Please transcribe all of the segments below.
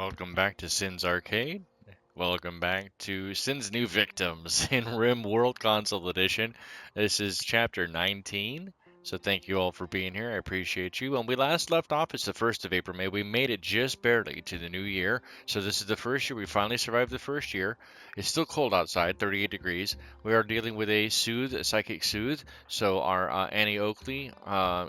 Welcome back to Sin's Arcade. Welcome back to Sin's New Victims in RImWorld Console Edition. This is chapter 19. So thank you all for being here. I appreciate you. When we last left off, it's the 1st of April, May. We made it just barely to the new year. So this is the first year. We finally survived the first year. It's still cold outside, 38 degrees. We are dealing with a psychic soothe. So our Annie Oakley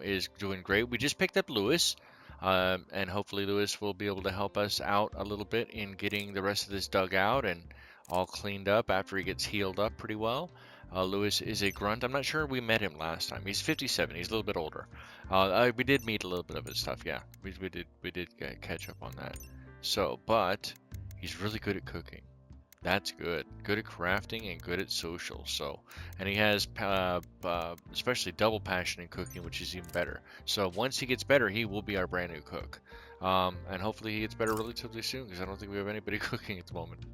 is doing great. We just picked up Lewis. And hopefully Lewis will be able to help us out a little bit in getting the rest of this dug out and all cleaned up after he gets healed up pretty well. Lewis is a grunt. I'm not sure we met him last time. He's 57. He's a little bit older. We did meet a little bit of his stuff. Yeah, we did catch up on that. So, but he's really good at cooking. That's good. Good at crafting and good at social. So, and he has especially double passion in cooking, which is even better. So once he gets better, he will be our brand new cook. And hopefully he gets better relatively soon, because I don't think we have anybody cooking at the moment.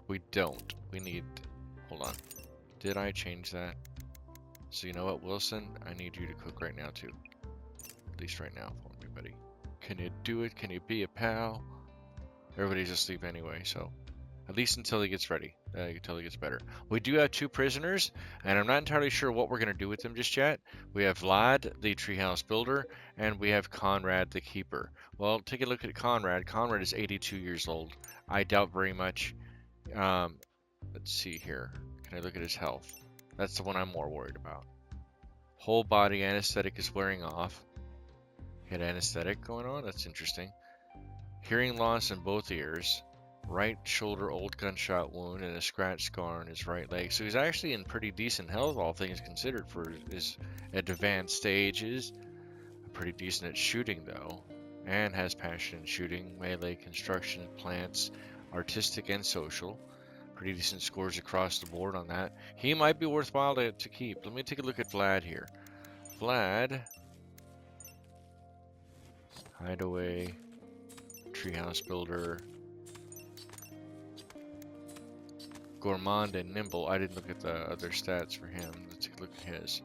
We don't. We need. Hold on. Did I change that? So you know what, Wilson? I need you to cook right now too. At least right now for me, buddy. Can you do it? Can you be a pal? Everybody's asleep anyway, so. At least until he gets ready, until he gets better. We do have 2 prisoners, and I'm not entirely sure what we're going to do with them just yet. We have Vlad, the treehouse builder, and we have Conrad, the keeper. Well, take a look at Conrad. Conrad is 82 years old. I doubt very much. Let's see here. Can I look at his health? That's the one I'm more worried about. Whole body anesthetic is wearing off. He had anesthetic going on? That's interesting. Hearing loss in both ears. Right shoulder old gunshot wound and a scratch scar on his right leg. So he's actually in pretty decent health, all things considered, for his advanced stages. Pretty decent at shooting, though. And has passion in shooting, melee, construction, plants, artistic, and social. Pretty decent scores across the board on that. He might be worthwhile to keep. Let me take a look at Vlad here. Vlad. Hideaway. Treehouse builder. Gourmand and nimble. I didn't look at the other stats for him. Let's take a look at his.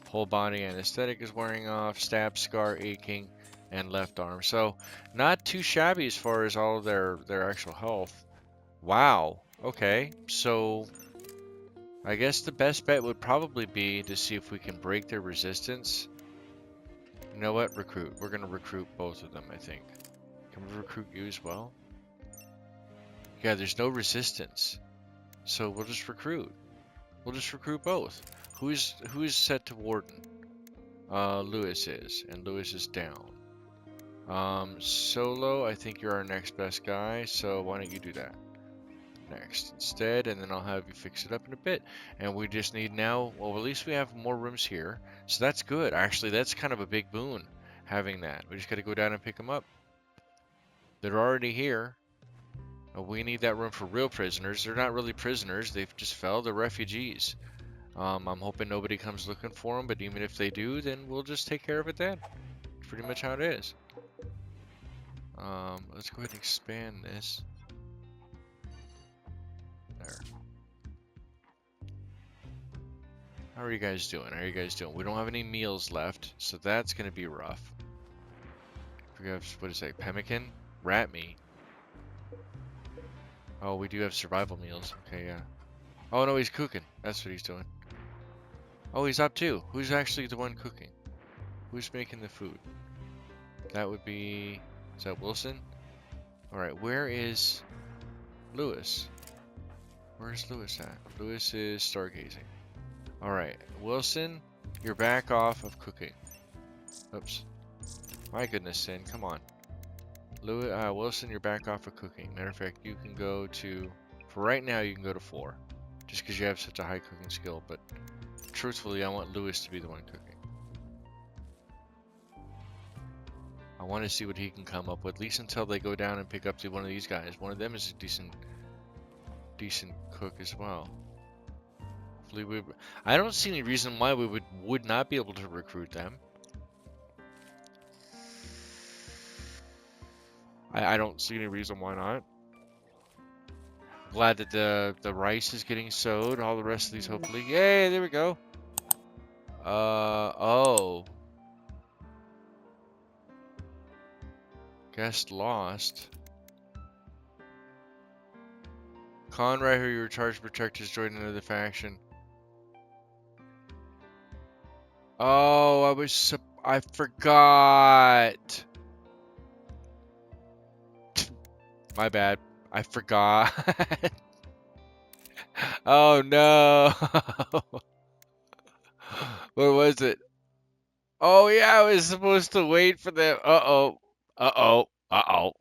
Whole body anesthetic is wearing off, stab scar aching, and left arm. So not too shabby as far as all of their actual health. Wow. Okay. So I guess the best bet would probably be to see if we can break their resistance. You know what? Recruit. We're gonna recruit both of them, I think. Can we recruit you as well? Yeah, there's no resistance. So we'll just recruit. We'll just recruit both. Who's set to warden? Lewis is, and Lewis is down. Solo, I think you're our next best guy, so why don't you do that next instead, and then I'll have you fix it up in a bit. And we just need now, well, at least we have more rooms here, so that's good. Actually, that's kind of a big boon, having that. We just got to go down and pick them up. They're already here. We need that room for real prisoners. They're not really prisoners. They've just fell. They're refugees. I'm hoping nobody comes looking for them, but even if they do, then we'll just take care of it then. It's pretty much how it is. Let's go ahead and expand this. There. How are you guys doing? How are you guys doing? We don't have any meals left, so that's going to be rough. We have, what is that, pemmican? Rat meat. Oh, we do have survival meals. Okay, yeah. Oh, no, he's cooking. That's what he's doing. Oh, he's up too. Who's actually the one cooking? Who's making the food? That would be... Is that Wilson? Alright, where is Lewis? Where's Lewis at? Lewis is stargazing. Alright, Wilson, you're back off of cooking. Oops. My goodness, Sin, come on. Wilson, you're back off of cooking. Matter of fact, you can go to... For right now, you can go to 4. Just because you have such a high cooking skill, but... Truthfully, I want Lewis to be the one cooking. I want to see what he can come up with, at least until they go down and pick up one of these guys. One of them is a decent cook as well. Hopefully I don't see any reason why we would not be able to recruit them. I don't see any reason why not. Glad that the rice is getting sowed. All the rest of these, hopefully. Yay, there we go. Oh. Guest lost. Conrad, who you were charged to protect, has joined another faction. Oh, I forgot. My bad. I forgot. Oh no. What was it? Oh yeah, I was supposed to wait for them. Uh-oh. Uh-oh. Uh-oh.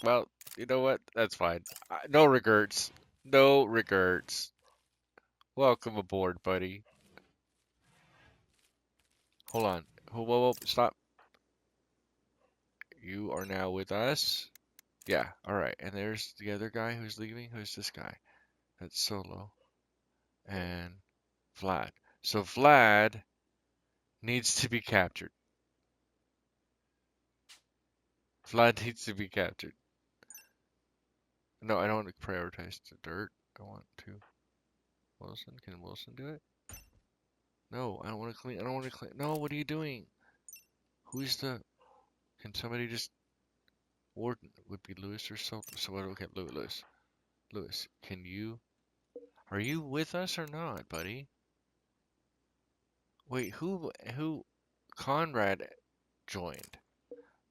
Well, you know what? That's fine. No regrets. No regrets. Welcome aboard, buddy. Hold on. Whoa, whoa, whoa. Stop. You are now with us. Yeah, alright. And there's the other guy who's leaving. Who's this guy? That's Solo. And Vlad. So Vlad needs to be captured. Vlad needs to be captured. No, I don't want to prioritize the dirt. I want to. Wilson? Can Wilson do it? No, I don't want to clean. I don't want to clean. No, what are you doing? Who's the. Can somebody just. Warden would be Lewis or so. So what? Okay, Lewis. Lewis, can you. Are you with us or not, buddy? Wait, who. Conrad joined.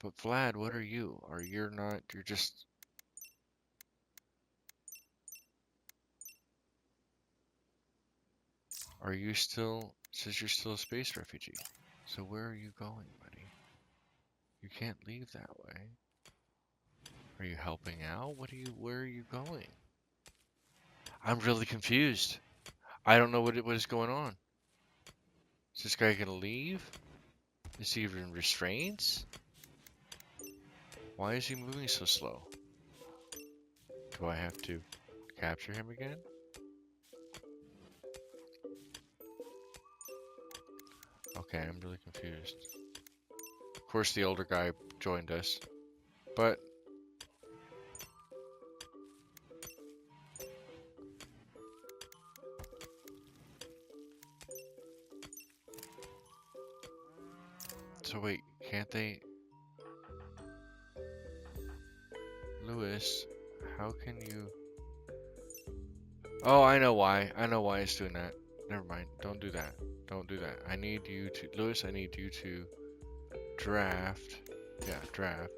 But Vlad, what are you? Are you not. You're just. Are you still. It says you're still a space refugee. So where are you going, buddy? You can't leave that way. Are you helping out? Where are you going? I'm really confused. I don't know what is going on. Is this guy gonna leave? Is he in restraints? Why is he moving so slow? Do I have to capture him again? Okay, I'm really confused. Of course the older guy joined us, but so wait, can't they? Lewis, how can you? Oh, I know why. I know why it's doing that. Never mind. Don't do that. Don't do that. I need you to, Lewis, I need you to draft. Yeah, draft.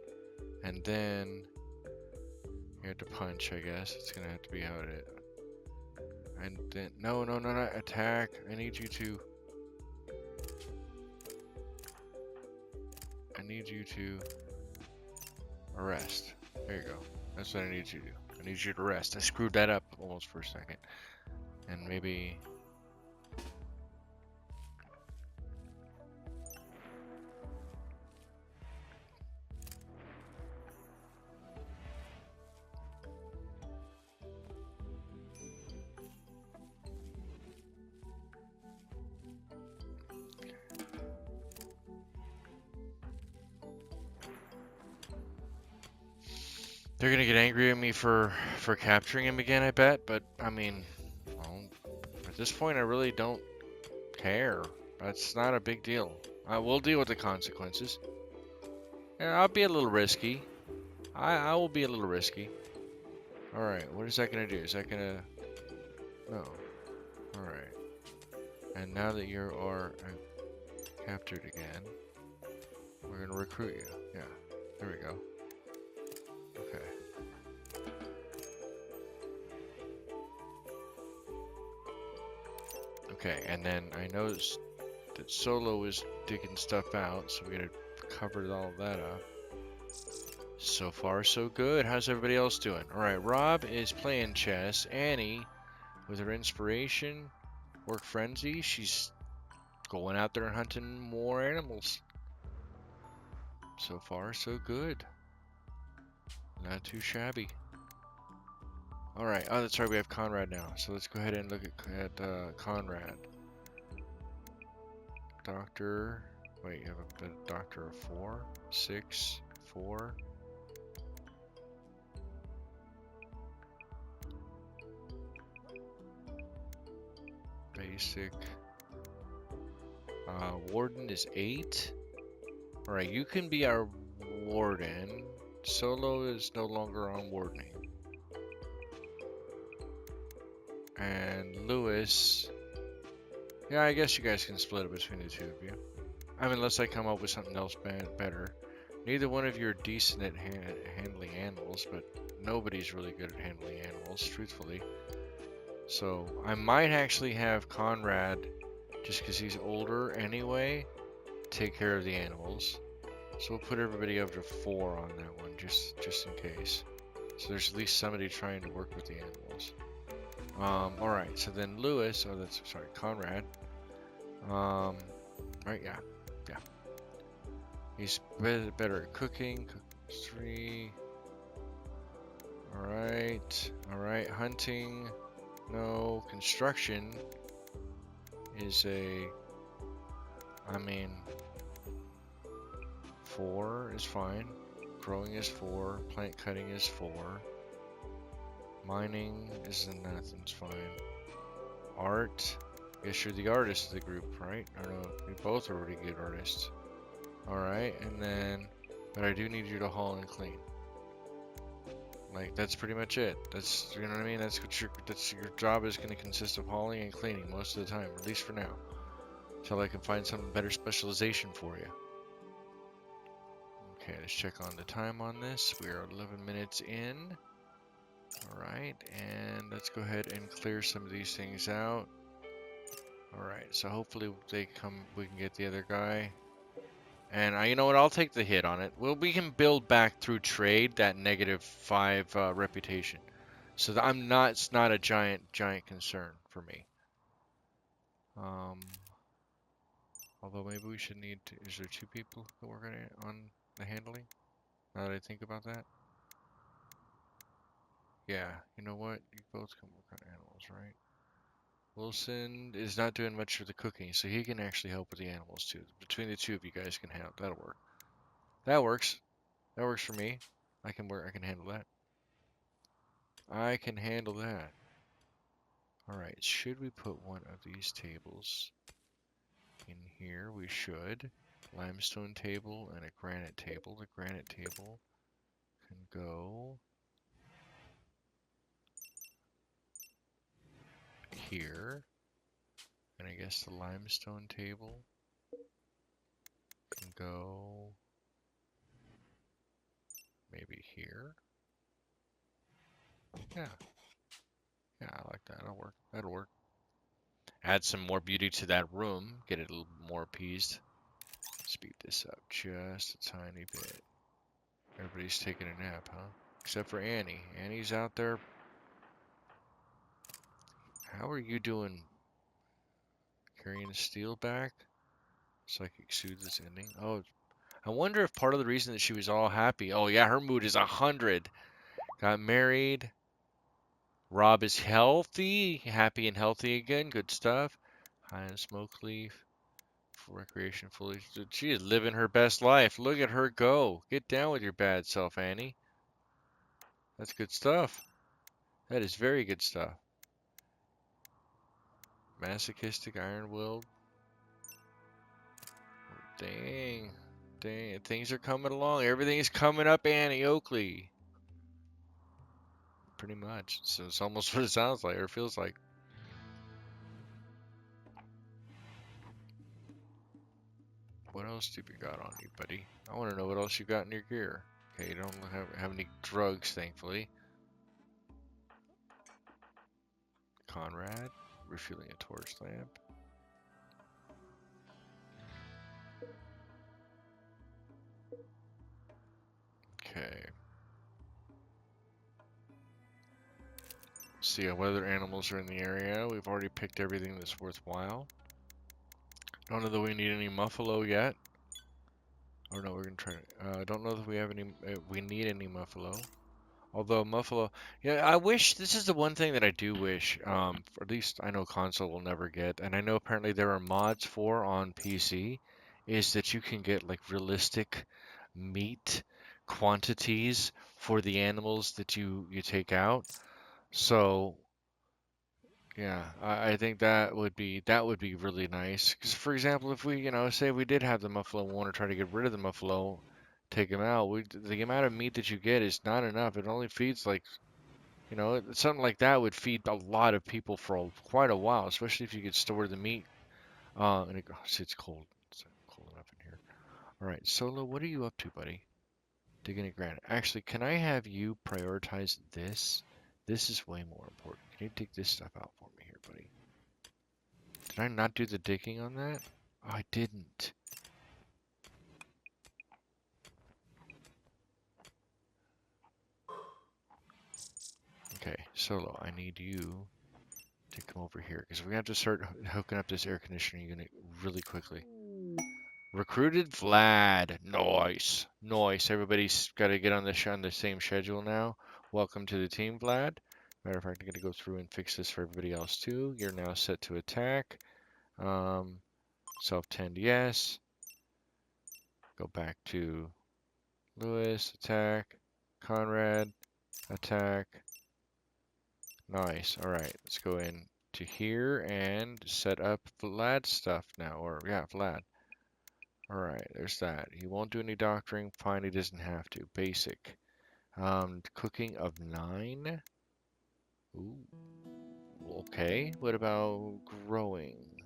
And then you have to punch, I guess. It's gonna have to be how it is. And then, no, not attack. I need you to arrest. There you go. That's what I need you to do. I need you to arrest. I screwed that up almost for a second. And maybe... They're gonna get angry at me for capturing him again, I bet. But, I mean, well, at this point, I really don't care. That's not a big deal. I will deal with the consequences. Yeah, I'll be a little risky. I will be a little risky. Alright, what is that gonna do? Is that gonna... No. Alright. And now that you are captured again, we're gonna recruit you. Yeah, there we go. Okay. Okay, and then I noticed that Solo is digging stuff out, so we're gonna cover all of that up. So far, so good. How's everybody else doing? Alright, Rob is playing chess. Annie, with her inspiration, work frenzy, she's going out there and hunting more animals. So far, so good. Not too shabby. Alright, oh that's right, we have Conrad now. So let's go ahead and look at Conrad. Doctor, wait, you have a doctor of 4, 6, 4. Basic. Warden is 8. Alright, you can be our warden. Solo is no longer on wardening. And Lewis. Yeah, I guess you guys can split it between the two of you. I mean, unless I come up with something else better. Neither one of you are decent at handling animals, but nobody's really good at handling animals, truthfully. So I might actually have Conrad, just because he's older anyway, take care of the animals. So we'll put everybody up to 4 on that one, just in case. So there's at least somebody trying to work with the animals. All right. So then Lewis, sorry, Conrad. Right, yeah. He's better at cooking. 3. Alright. Hunting. No. Construction is I mean, 4 is fine. Growing is 4. Plant cutting is 4. Mining is nothing's fine. Art. Guess you're the artist of the group, right? I don't know. We both are really good artists. Alright, and then, but I do need you to haul and clean. Like, that's pretty much it. That's, you know what I mean? That's what your job is going to consist of hauling and cleaning most of the time, at least for now. Until I can find some better specialization for you. Okay, let's check on the time on this. We are 11 minutes in. Alright, and let's go ahead and clear some of these things out. Alright, so hopefully we can get the other guy. And you know what? I'll take the hit on it. Well, we can build back through trade that -5 reputation, so that it's not a giant concern for me. Although maybe we should need to. Is there 2 people that work on the handling? Now that I think about that. Yeah. You know what? You both can work on animals, right? Wilson is not doing much for the cooking, so he can actually help with the animals too. Between the 2 of you guys can help. That'll work. That works. That works for me. I can handle that. I can handle that. Alright, should we put one of these tables in here? We should. Limestone table and a granite table. The granite table can go here. And I guess the limestone table can go maybe here. Yeah. Yeah, I like that. That'll work. That'll work. Add some more beauty to that room. Get it a little more appeased. Speed this up just a tiny bit. Everybody's taking a nap, huh? Except for Annie. Annie's out there. How are you doing? Carrying the steel back? Psychic soothe this ending. Oh, I wonder if part of the reason that she was all happy. Oh yeah, her mood is 100. Got married. Rob is healthy. Happy and healthy again. Good stuff. High on smoke leaf. For recreation fully. She is living her best life. Look at her go. Get down with your bad self, Annie. That's good stuff. That is very good stuff. Masochistic iron-willed. Dang. Dang. Things are coming along. Everything is coming up, Annie Oakley. Pretty much. So it's almost what it sounds like, or feels like. What else do you got on you, buddy? I want to know what else you got in your gear. Okay, you don't have any drugs, thankfully. Conrad. Refueling a torch lamp. Okay. See what other animals are in the area. We've already picked everything that's worthwhile. Don't know that we need any muffalo yet. Or no, we're gonna try. Don't know that we have any. We need any muffalo. Although muffalo, yeah, I wish this is the one thing that I do wish. For at least I know console will never get, and I know apparently there are mods for on PC, is that you can get like realistic meat quantities for the animals that you take out. So yeah, I think that would be really nice. Because for example, if we say we did have the muffalo and want to try to get rid of the muffalo, take him out. The amount of meat that you get is not enough. It only feeds like You know, something like that would feed a lot of people for quite a while, especially if you could store the meat. And oh, see, it's cold. It's cold enough in here. All right, Solo, what are you up to, buddy? Digging a granite. Actually, can I have you prioritize this? This is way more important. Can you dig this stuff out for me here, buddy? Did I not do the digging on that? Oh, I didn't. Okay, Solo, I need you to come over here because we have to start hooking up this air conditioning unit really quickly. Recruited Vlad. Nice. Nice. Everybody's got to get on the same schedule now. Welcome to the team, Vlad. Matter of fact, I'm going to go through and fix this for everybody else too. You're now set to attack. Um, Self-tend, yes. Go back to Lewis, attack. Conrad, attack. Nice. All right, let's go in to here and set up Vlad's stuff now. Or, yeah, Vlad. All right, there's that. He won't do any doctoring. Fine, he doesn't have to. Basic. Cooking of 9. Ooh. Okay. What about growing?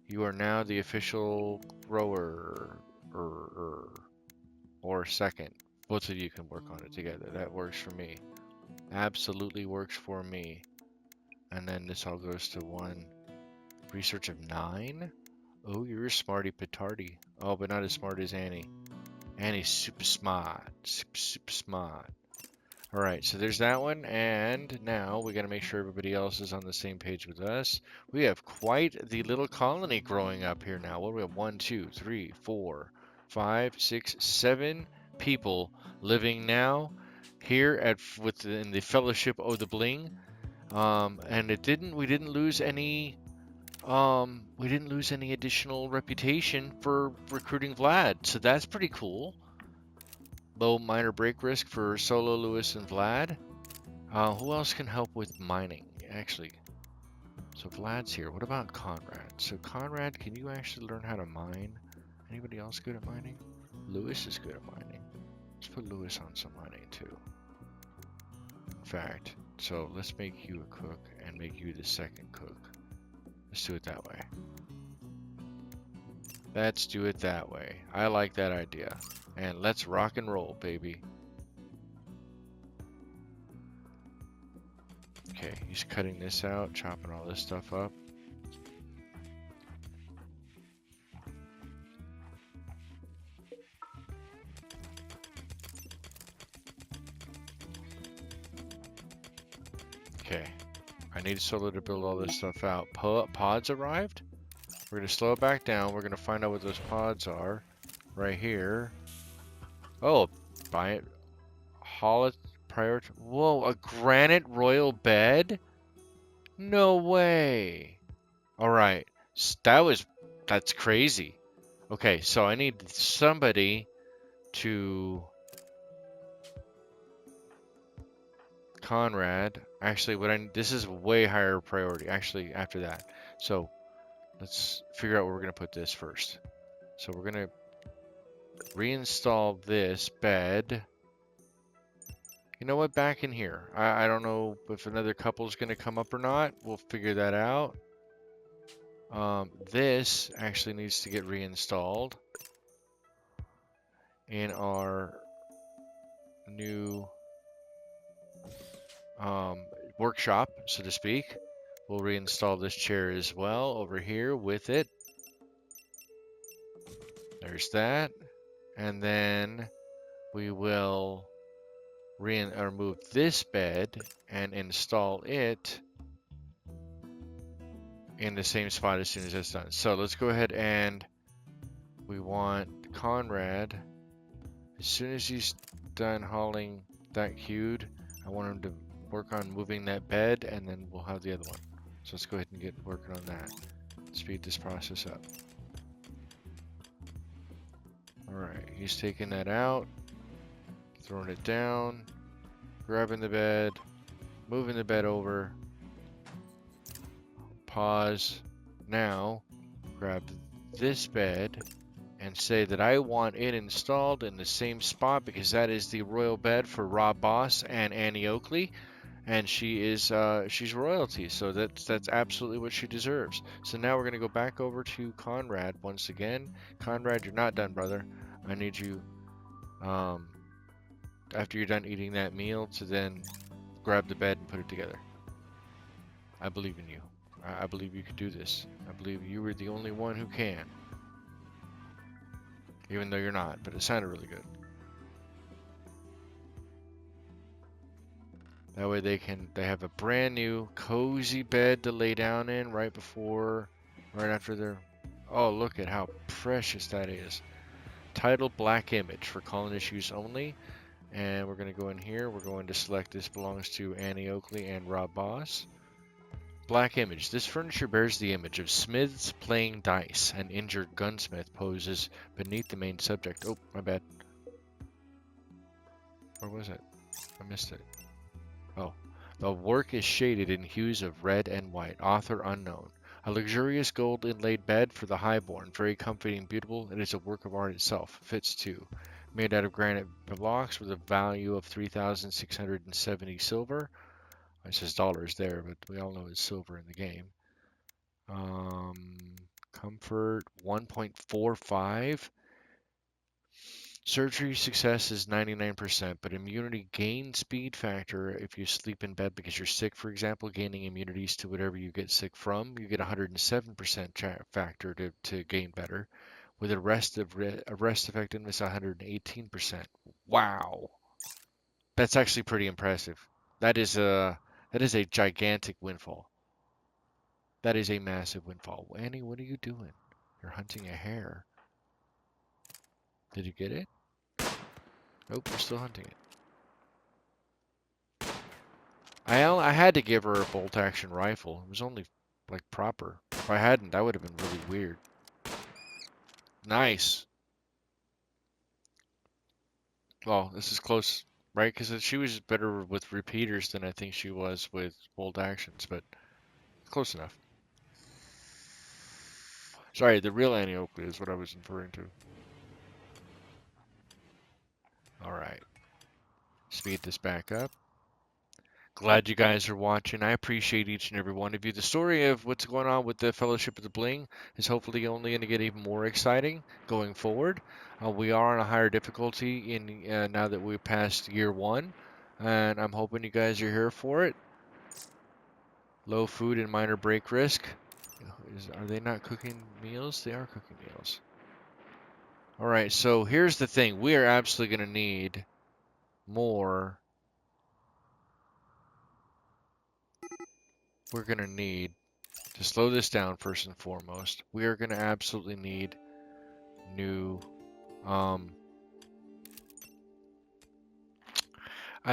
You are now the official grower. Or second. Both of you can work on it together. That works for me. Absolutely works for me. And then this all goes to 1. Research of 9. Oh, you're a smarty petardy. Oh, but not as smart as Annie. Annie's super smart. Super smart. Alright, so there's that one, and now we gotta make sure everybody else is on the same page with us. We have quite the little colony growing up here now. What do we have? 1, 2, 3, 4, 5, 6, 7 people living now here in the Fellowship of the Bling. And we didn't lose any additional reputation for recruiting Vlad, so that's pretty cool. Low minor break risk for Solo, Lewis, and Vlad. Who else can help with mining? Actually, so Vlad's here. What about Conrad? So Conrad, can you actually learn how to mine? Anybody else good at mining? Lewis is good at mining. Let's put Lewis on some mining too. In fact, so let's make you a cook and make you the second cook. Let's do it that way. Let's do it that way. I like that idea. And let's rock and roll, baby. Okay, he's cutting this out, chopping all this stuff up. Okay, I need Solo to build all this stuff out. Pods arrived? We're going to slow it back down. We're going to find out what those pods are. Right here. Oh, buy it. Haul it. Whoa, a granite royal bed? No way. Alright. That's crazy. Okay, so I need somebody to... Conrad. Actually, this is way higher priority. Actually, after that. So, let's figure out where we're going to put this first. So we're going to reinstall this bed. You know what? Back in here. I don't know if another couple is going to come up or not. We'll figure that out. This actually needs to get reinstalled in our new workshop, so to speak. We'll reinstall this chair as well over here with it. There's that. And then we will remove this bed and install it in the same spot as soon as that's done. So let's go ahead and we want Conrad, as soon as he's done hauling that queued, I want him to work on moving that bed, and then we'll have the other one. So let's go ahead and get working on that. Speed this process up. Alright, he's taking that out, throwing it down, grabbing the bed, moving the bed over, pause. Now, grab this bed and say that I want it installed in the same spot because that is the royal bed for Rob Boss and Annie Oakley. and she's royalty, so that's absolutely what she deserves. So now we're gonna go back over to Conrad once again. Conrad, you're not done, brother. I need you, um, after you're done eating that meal, to then grab the bed and put it together. I believe in you. I believe you can do this. I believe you were the only one who can, even though you're not. But it sounded really good. That way they have a brand new cozy bed to lay down in right after their. Oh, look at how precious that is. Title black image for colonist use only. And we're going to go in here. We're going to select this belongs to Annie Oakley and Rob Boss. Black image. This furniture bears the image of smiths playing dice. An injured gunsmith poses beneath the main subject. Oh, my bad. Where was it? I missed it. Oh. The work is shaded in hues of red and white. Author unknown. A luxurious gold inlaid bed for the highborn. Very comforting and beautiful. It is a work of art itself. Fits too. Made out of granite blocks with a value of 3,670 silver. It says dollars there, but we all know it's silver in the game. Comfort 1.45. Surgery success is 99%, but immunity gain speed factor if you sleep in bed because you're sick, for example, gaining immunities to whatever you get sick from, you get 107% factor to gain better, with arrest effectiveness 118%. Wow, that's actually pretty impressive. That is a gigantic windfall. That is a massive windfall. Annie, what are you doing? You're hunting a hare. Did you get it? Nope, we're still hunting it. I had to give her a bolt action rifle. It was only like proper. If I hadn't, that would have been really weird. Nice. Well, this is close, right? Because she was better with repeaters than I think she was with bolt actions, but close enough. Sorry, the real Annie Oakley is what I was referring to. All right. Speed this back up. Glad you guys are watching. I appreciate each and every one of you. The story of what's going on with the Fellowship of the Bling is hopefully only going to get even more exciting going forward. We are on a higher difficulty in now that we've passed year one, and I'm hoping you guys are here for it. Low food and minor break risk. Are they not cooking meals? They are cooking meals. All right, so here's the thing. We are absolutely going to need more. We're going to need to slow this down first and foremost. We are going to absolutely need new, a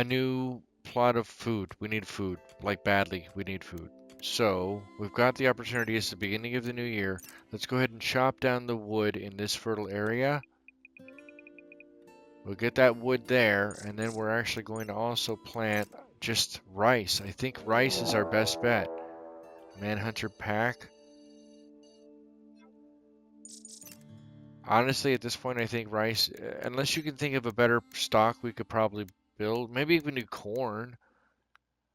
new plot of food. We need food, like badly. We need food. So we've got the opportunity. It's the beginning of the new year. Let's go ahead and chop down the wood in this fertile area. We'll get that wood there, and then we're actually going to also plant just rice. I think rice is our best bet. Manhunter pack. Honestly, at this point, I think rice, unless you can think of a better stock we could probably build, maybe even do corn.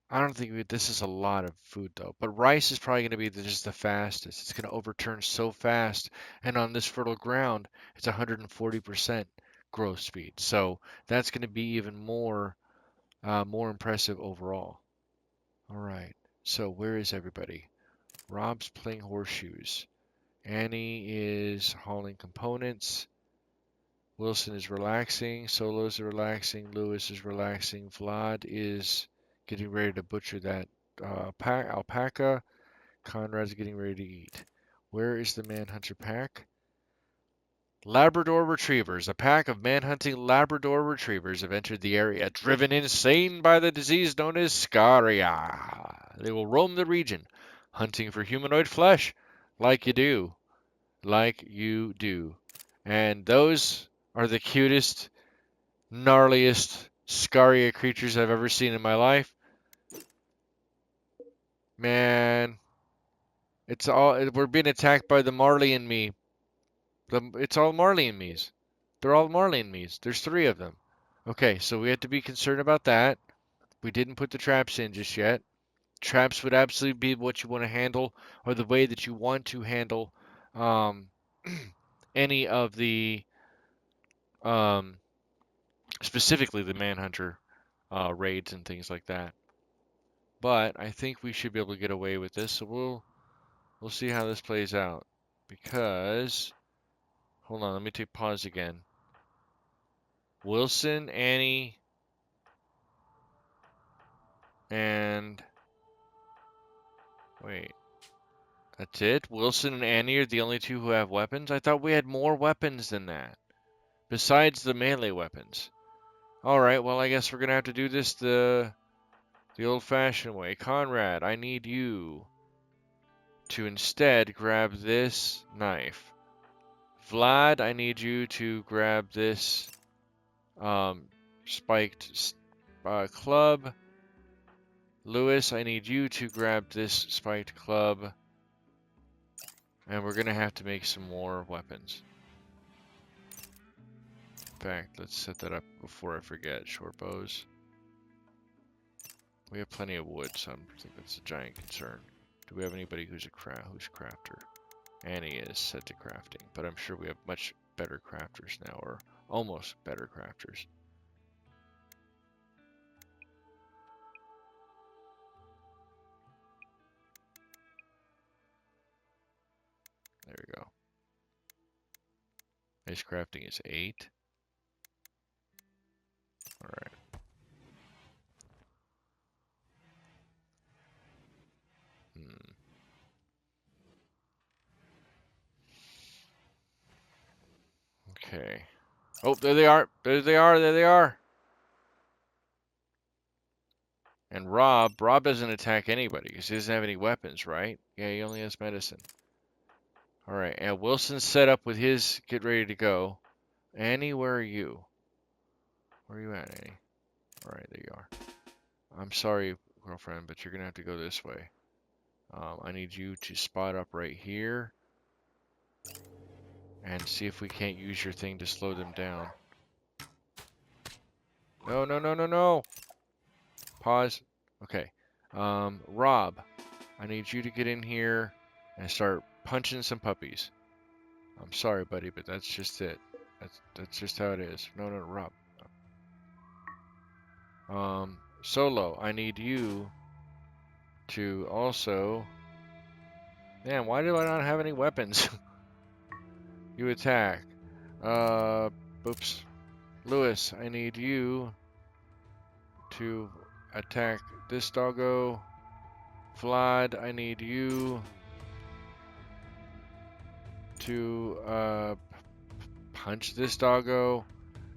I don't think this is a lot of food though, but rice is probably going to be just the fastest. It's going to overturn so fast, and on this fertile ground, it's 140% growth speed. So that's going to be even more impressive overall. All right. So where is everybody? Rob's playing horseshoes. Annie is hauling components. Wilson is relaxing. Solo's relaxing. Lewis is relaxing. Vlad is getting ready to butcher that alpaca. Conrad's getting ready to eat. Where is the manhunter pack? Labrador Retrievers. A pack of manhunting Labrador Retrievers have entered the area, driven insane by the disease known as scaria. They will roam the region, hunting for humanoid flesh, like you do. Like you do. And those are the cutest, gnarliest Scaria creatures I've ever seen in my life. Man, we're being attacked by the Marley and me. It's all Marley and me's. They're all Marley and me's. There's three of them. Okay, so we have to be concerned about that. We didn't put the traps in just yet. Traps would absolutely be what you want to handle, or the way that you want to handle um, any of the, um, specifically the Manhunter raids and things like that. But I think we should be able to get away with this, so we'll see how this plays out. Because, hold on, let me take pause again. Wilson, Annie, and wait, that's it? Wilson and Annie are the only two who have weapons? I thought we had more weapons than that, besides the melee weapons. Alright, well, I guess we're gonna have to do this the old-fashioned way. Conrad, I need you to instead grab this knife. Vlad, I need you to grab this spiked club. Lewis, I need you to grab this spiked club. And we're gonna have to make some more weapons. In fact, let's set that up before I forget. Short bows. We have plenty of wood, so I don't think that's a giant concern. Do we have anybody who's crafter? Annie is set to crafting, but I'm sure we have much better crafters now, or almost better crafters. There we go. Ice crafting is 8. Alright. Okay. Oh, there they are. There they are. There they are. And Rob doesn't attack anybody because he doesn't have any weapons, right? Yeah, he only has medicine. Alright, and Wilson's set up with his get ready to go. Annie, where are you? Where are you at, Annie? Alright, there you are. I'm sorry, girlfriend, but you're gonna have to go this way. I need you to spot up right here and see if we can't use your thing to slow them down. No, no, no, no, no! Pause. Okay. Rob, I need you to get in here and start punching some puppies. I'm sorry, buddy, but that's just it. That's just how it is. No, no, Rob. Solo, I need you to also... Man, why do I not have any weapons? You attack. Oops. Lewis, I need you to attack this doggo. Vlad, I need you to punch this doggo.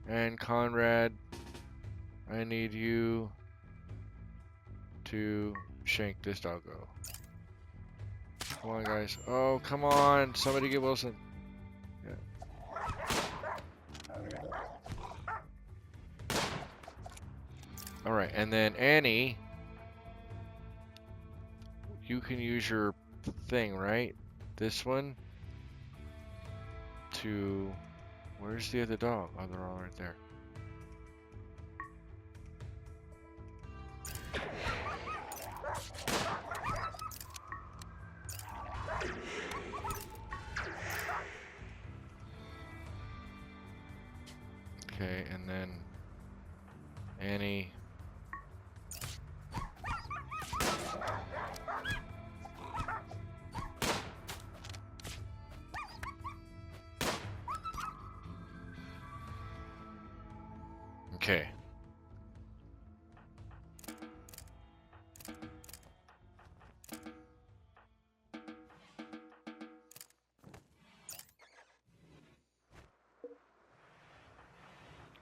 And Conrad, I need you to shank this doggo. Come on, guys. Oh, come on. Somebody get Wilson. Yeah. Alright, and then Annie, you can use your thing, right? This one to... Where's the other dog? Oh, they're all right there. Okay, and then Annie. Okay.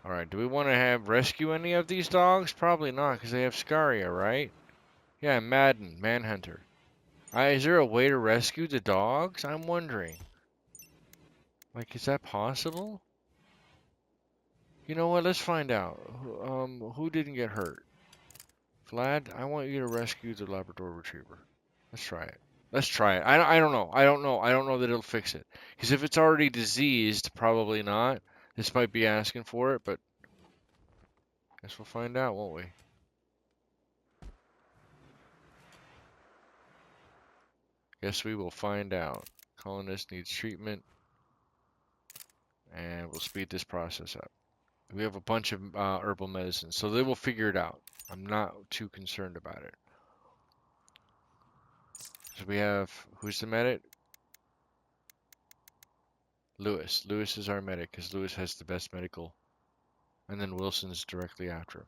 Alright, do we want to have rescue any of these dogs? Probably not, because they have Scaria, right? Yeah, Manhunter. Is there a way to rescue the dogs? I'm wondering. Like, is that possible? You know what? Let's find out. Who didn't get hurt? Vlad, I want you to rescue the Labrador Retriever. Let's try it. Let's try it. I don't know. I don't know. I don't know that it'll fix it. Because if it's already diseased, probably not. This might be asking for it, but guess we'll find out, won't we? Guess we will find out. Colonist needs treatment, and we'll speed this process up. We have a bunch of herbal medicines, so they will figure it out. I'm not too concerned about it. So we have, who's the medic? Lewis. Lewis is our medic, because Lewis has the best medical. And then Wilson's directly after him.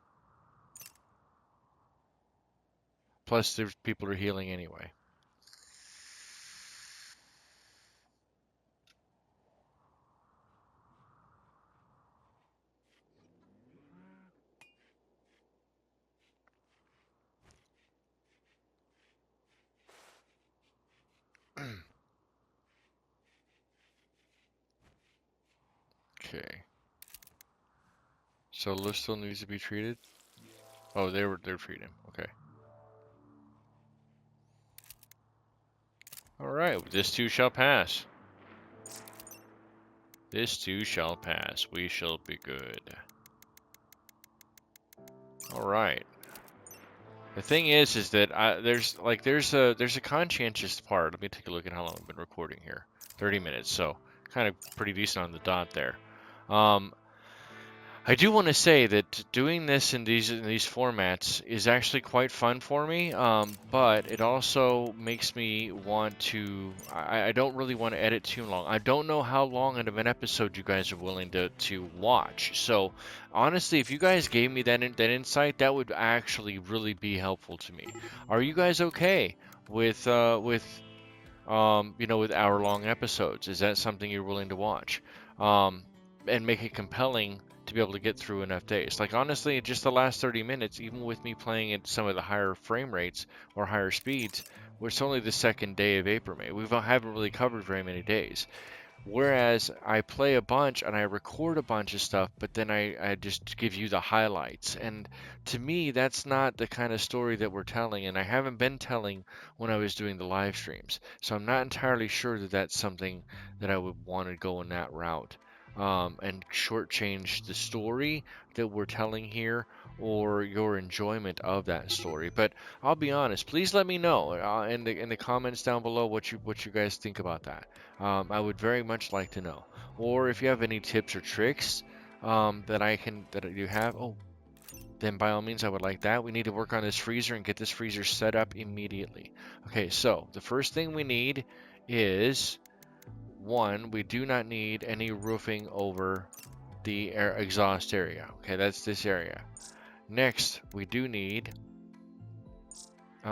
Plus, there's people are healing anyway. Okay. So Lewis still needs to be treated? Oh, they're treating him. Okay. Alright, this too shall pass. This too shall pass. We shall be good. Alright. The thing is that there's a conscientious part. Let me take a look at how long I've been recording here. 30 minutes, so kind of pretty decent on the dot there. I do want to say that doing this in these formats is actually quite fun for me, but it also makes me want to. I don't really want to edit too long. I don't know how long of an episode you guys are willing to watch. So honestly, if you guys gave me that insight, that would actually really be helpful to me. Are you guys okay with with hour-long episodes? Is that something you're willing to watch? And make it compelling to be able to get through enough days. Like honestly, just the last 30 minutes, even with me playing at some of the higher frame rates or higher speeds, it's only the second day of April May. We haven't really covered very many days. Whereas I play a bunch and I record a bunch of stuff, but then I just give you the highlights. And to me, that's not the kind of story that we're telling. And I haven't been telling when I was doing the live streams. So I'm not entirely sure that that's something that I would want to go in that route. And shortchange the story that we're telling here or your enjoyment of that story. But I'll be honest, please let me know in the comments down below what you guys think about that. I would very much like to know. Or if you have any tips or tricks that you have, oh, then by all means I would like that. We need to work on this freezer and get this freezer set up immediately. Okay, so the first thing we need is one, we do not need any roofing over the air exhaust area. Okay, that's this area. Next, we do need do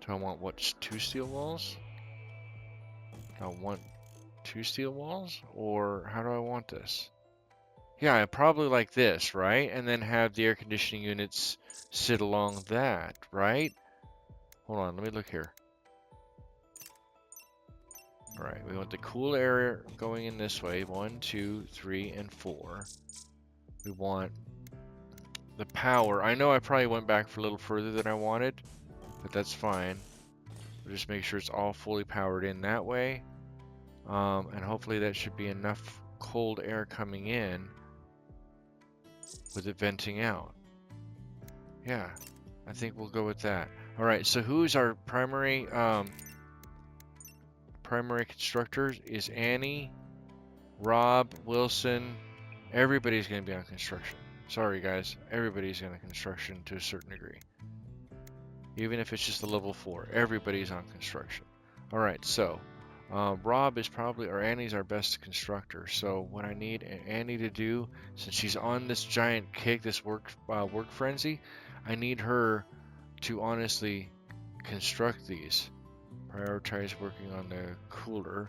I want what, two steel walls? Do I want two steel walls, or how do I want this? Yeah, I probably like this, right? And then have the air conditioning units sit along that, right? Hold on, let me look here. All right, we want the cool air going in this way. 1, 2, 3, and 4. We want the power. I know I probably went back for a little further than I wanted, but that's fine. We'll just make sure it's all fully powered in that way. And hopefully that should be enough cold air coming in with it venting out. Yeah, I think we'll go with that. All right, so who's our primary constructors? Is Annie, Rob, Wilson. Everybody's going to be on construction. Sorry, guys. Everybody's on construction to a certain degree. Even if it's just a level 4, everybody's on construction. All right, so Rob is probably, or Annie's our best constructor. So what I need Annie to do, since she's on this giant kick, this work frenzy, I need her to honestly construct these. Prioritize working on the cooler.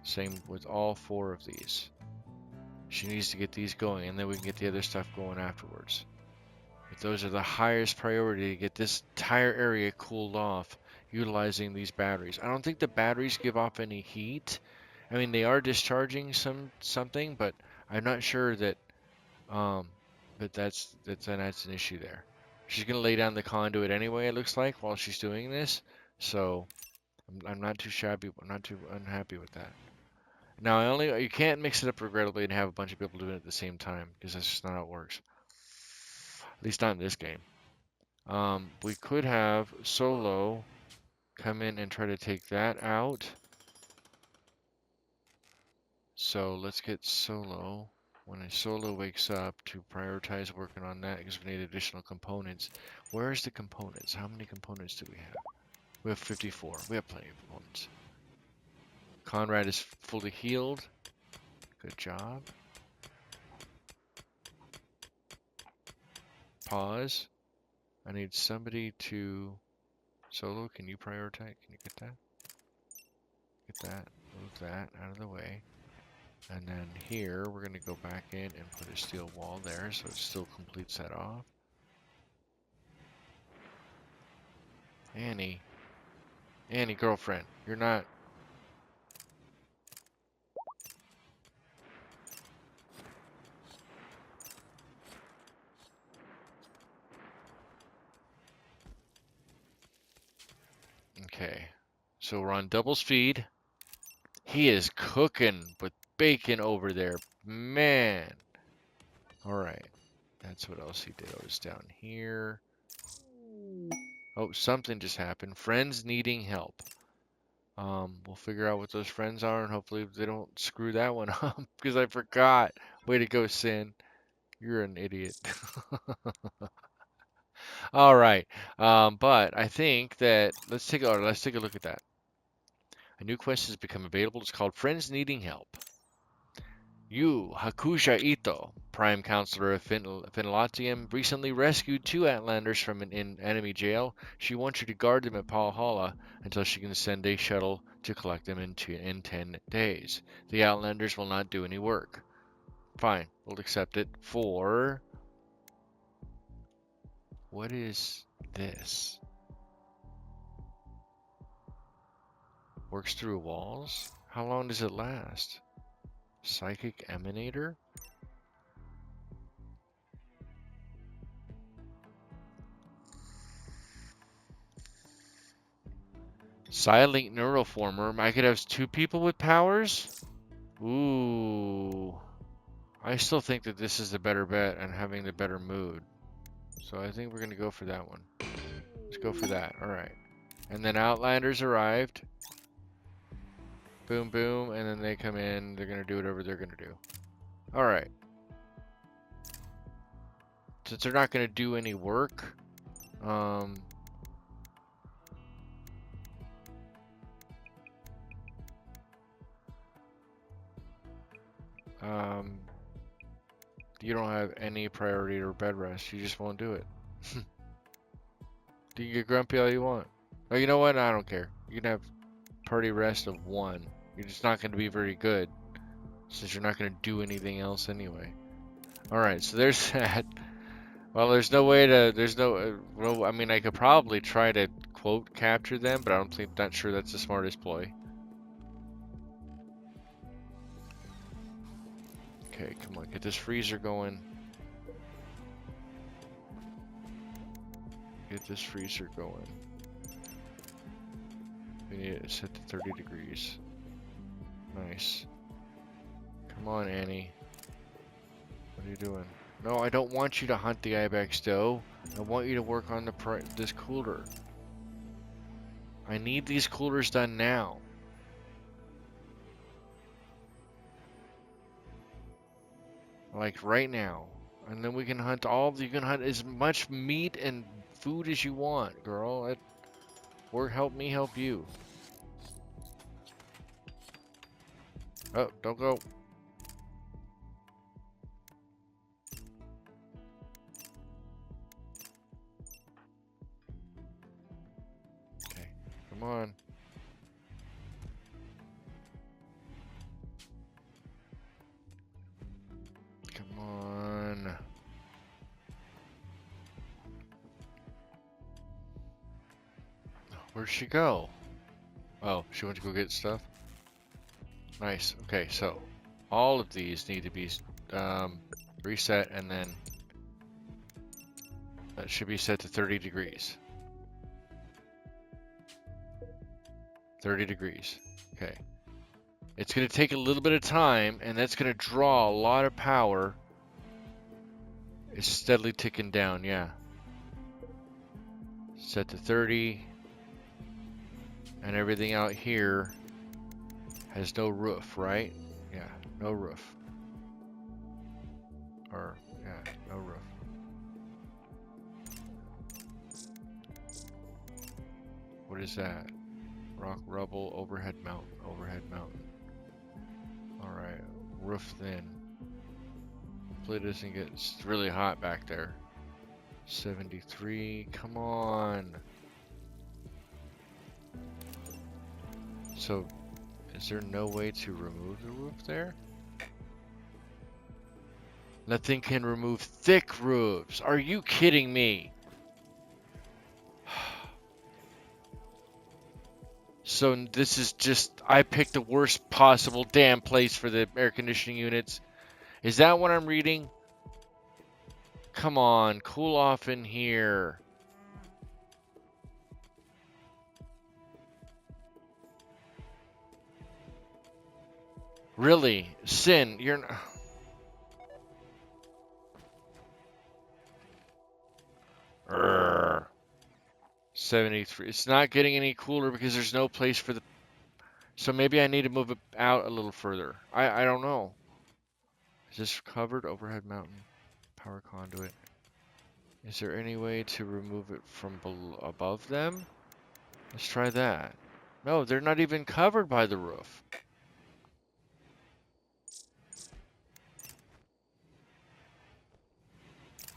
Same with all 4 of these. She needs to get these going, and then we can get the other stuff going afterwards. But those are the highest priority to get this entire area cooled off utilizing these batteries. I don't think the batteries give off any heat. I mean, they are discharging something, but I'm not sure that that's an issue there. She's gonna lay down the conduit anyway, it looks like, while she's doing this. So I'm not too shabby. I'm not too unhappy with that. Now, you can't mix it up regrettably and have a bunch of people doing it at the same time because that's just not how it works. At least not in this game. We could have Solo come in and try to take that out. So let's get Solo. When a Solo wakes up, to prioritize working on that because we need additional components. Where's the components? How many components do we have? We have 54. We have plenty of components. Conrad is fully healed. Good job. Pause. I need somebody to... Solo, can you prioritize? Can you get that? Get that. Move that out of the way. And then here, we're going to go back in and put a steel wall there so it still completes that off. Annie. Annie, girlfriend, you're not... Okay. So we're on double speed. He is cooking with bacon over there. Man. Alright. That's what else he did. Oh, it's down here. Oh, something just happened. Friends needing help. We'll figure out what those friends are, and hopefully they don't screw that one up, because I forgot. Way to go, Sin. You're an idiot. All right. But I think that let's take a look at that. A new quest has become available. It's called Friends Needing Help. You, Hakusha Ito, Prime Counselor of Finlatium, recently rescued two Outlanders from an enemy jail. She wants you to guard them at Valhalla until she can send a shuttle to collect them in 10 days. The Outlanders will not do any work. Fine, we'll accept it for... What is this? Works through walls? How long does it last? Psychic Emanator? Silent Neuroformer. I could have two people with powers? Ooh. I still think that this is the better bet and having the better mood. So I think we're going to go for that one. Let's go for that. Alright. And then Outlanders arrived. Boom, boom. And then they come in. They're going to do whatever they're going to do. Alright. Since they're not going to do any work, you don't have any priority or bed rest. You just won't do it. You can get grumpy all you want. Oh, you know what? I don't care. You can have party rest of 1. You're just not going to be very good, since you're not going to do anything else anyway. Alright, so there's that. Well, there's no way to, well, I mean, I could probably try to quote capture them, but not sure that's the smartest ploy. Okay, come on, get this freezer going. Get this freezer going. We need it set to 30 degrees. Nice. Come on, Annie. What are you doing? No, I don't want you to hunt the ibex doe. I want you to work on this cooler. I need these coolers done now. Like right now. And then we can hunt you can hunt as much meat and food as you want, girl. Or help me help you. Oh, don't go. Okay, come on. Come on. Where'd she go? Oh, she went to go get stuff? Nice. Okay, so all of these need to be reset, and then that should be set to 30 degrees. 30 degrees. Okay. It's going to take a little bit of time, and that's going to draw a lot of power. It's steadily ticking down, yeah. Set to 30. And everything out here has no roof, right? Yeah, no roof. Or, yeah, no roof. What is that? Rock, rubble, overhead mountain, overhead mountain. Alright, roof thin. Hopefully it doesn't get, it's really hot back there. 73, come on. So, is there no way to remove the roof there? Nothing can remove thick roofs. Are you kidding me? So this is just, I picked the worst possible damn place for the air conditioning units. Is that what I'm reading? Come on, cool off in here. Really? Sin, you're not... 73. It's not getting any cooler because there's no place for the... So maybe I need to move it out a little further. I don't know. Is this covered? Overhead mountain. Power conduit. Is there any way to remove it from above them? Let's try that. No, they're not even covered by the roof.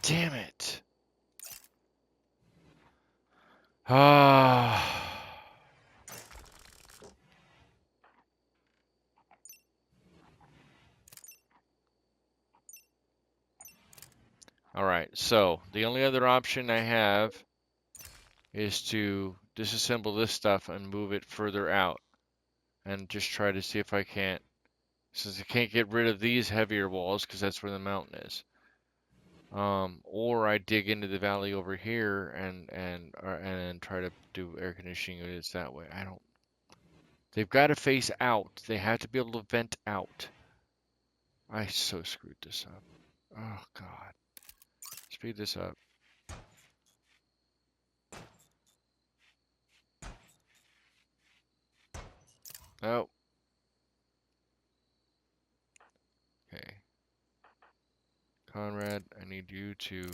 Damn it. Ah. Alright, so the only other option I have is to disassemble this stuff and move it further out. And just try to see if I can't, since I can't get rid of these heavier walls because that's where the mountain is. Or I dig into the valley over here and try to do air conditioning units that way. I don't. They've got to face out. They have to be able to vent out. I so screwed this up. Oh God. Speed this up. Oh. Okay. Conrad, I need you to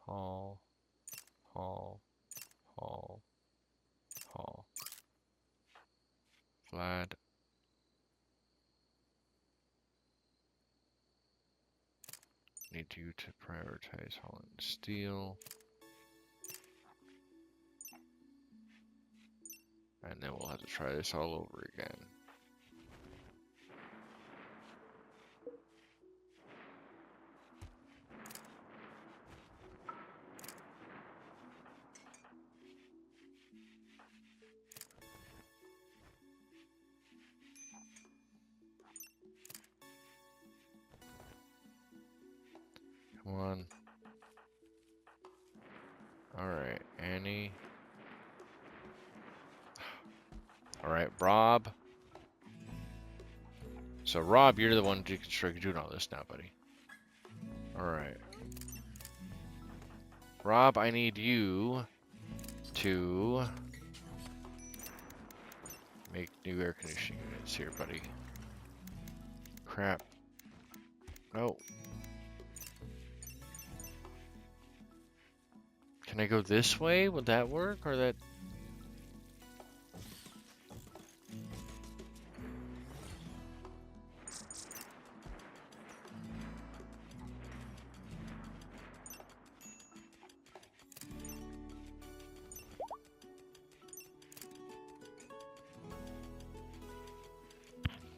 haul, haul, haul, haul. Vlad. Need you to prioritize hauling steel. And then we'll have to try this all over again. Come on. Alright, Annie. Alright, Rob. So Rob, you're the one doing all this now, buddy. Alright. Rob, I need you to make new air conditioning units here, buddy. Crap. No. Can I go this way? Would that work? Or that...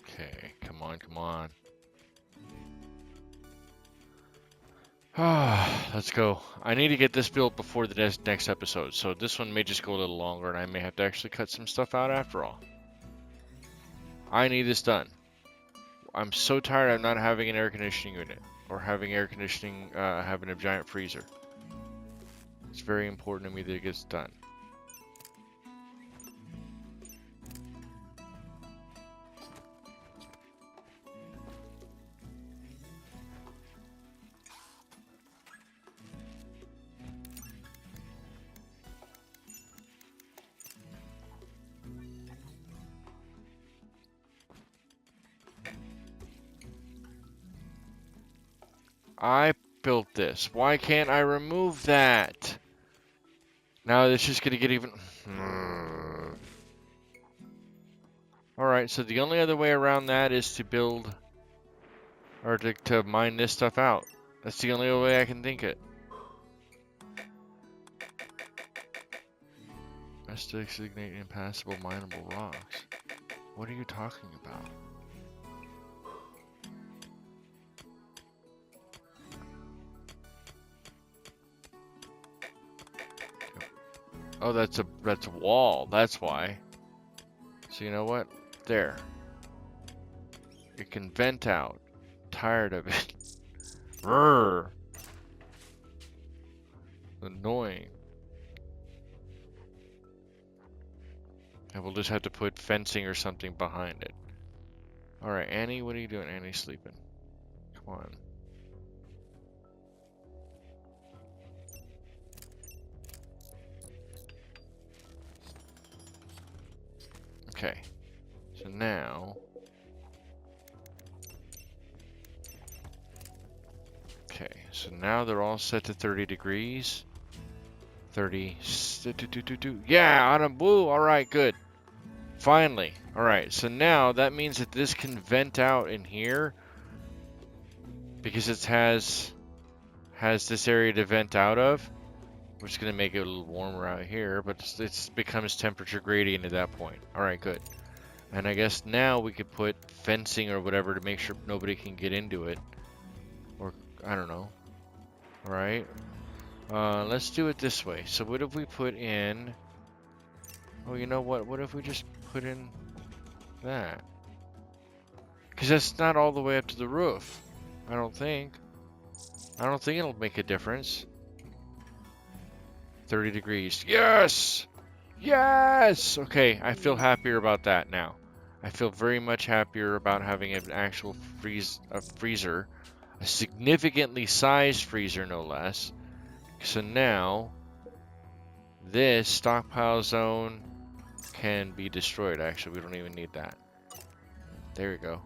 Okay, come on, come on. Let's go. I need to get this built before the next episode, so this one may just go a little longer and I may have to actually cut some stuff out after all. I need this done. I'm so tired of not having an air conditioning unit or having air conditioning, having a giant freezer. It's very important to me that it gets done. I built this. Why can't I remove that? Now this is gonna get even... Alright, so the only other way around that is to build... Or to mine this stuff out. That's the only way I can think it. Best to designate impassable mineable rocks. What are you talking about? Oh, that's a wall. That's why. So you know what? There. It can vent out. Tired of it. Brrr. Annoying. And we'll just have to put fencing or something behind it. Alright, Annie, what are you doing? Annie's sleeping. Come on. Okay. So now... Okay, so now they're all set to 30 degrees. 30... Yeah, on a woo! Alright, good. Finally. Alright, so now that means that this can vent out in here. Because it has this area to vent out of. Which is going to make it a little warmer out here. But it becomes temperature gradient at that point. Alright, good. And I guess now we could put fencing or whatever to make sure nobody can get into it. Or, I don't know. Alright. Let's do it this way. So what if we put in... Oh, you know what? What if we just put in that? Because that's not all the way up to the roof. I don't think. I don't think it'll make a difference. 30 degrees. Yes! Yes! Okay, I feel happier about that now. I feel very much happier about having an actual freezer. A significantly sized freezer, no less. So now, this stockpile zone can be destroyed. Actually, we don't even need that. There we go.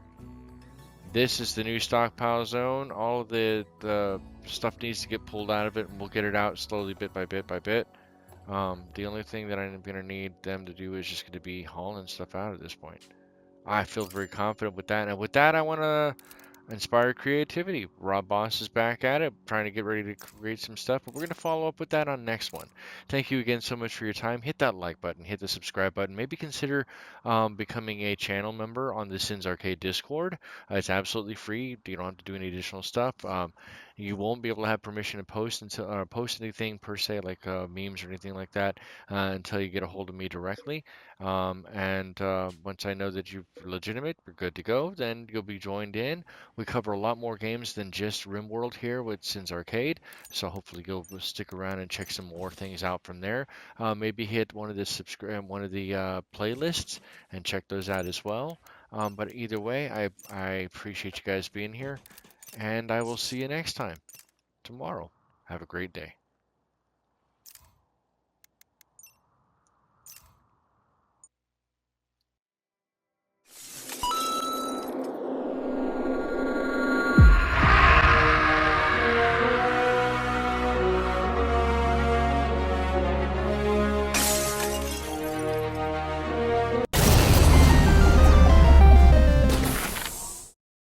This is the new stockpile zone. All of the stuff needs to get pulled out of it, and we'll get it out slowly, bit by bit by bit. The only thing that I'm going to need them to do is just going to be hauling stuff out at this point. I feel very confident with that. And with that, I want to inspire creativity. Rob Boss is back at it, trying to get ready to create some stuff, but we're going to follow up with that on next one. Thank you again so much for your time. Hit that like button, hit the subscribe button. Maybe consider becoming a channel member on the Sins Arcade Discord. It's absolutely free. You don't have to do any additional stuff. You won't be able to have permission to post until post anything per se, like memes or anything like that, until you get a hold of me directly. Once I know that you're legitimate, we're good to go, then you'll be joined in. We cover a lot more games than just RimWorld here with Sins Arcade, so hopefully you'll stick around and check some more things out from there. Maybe hit one of the playlists and check those out as well. But either way, I appreciate you guys being here, and I will see you next time tomorrow. Have a great day.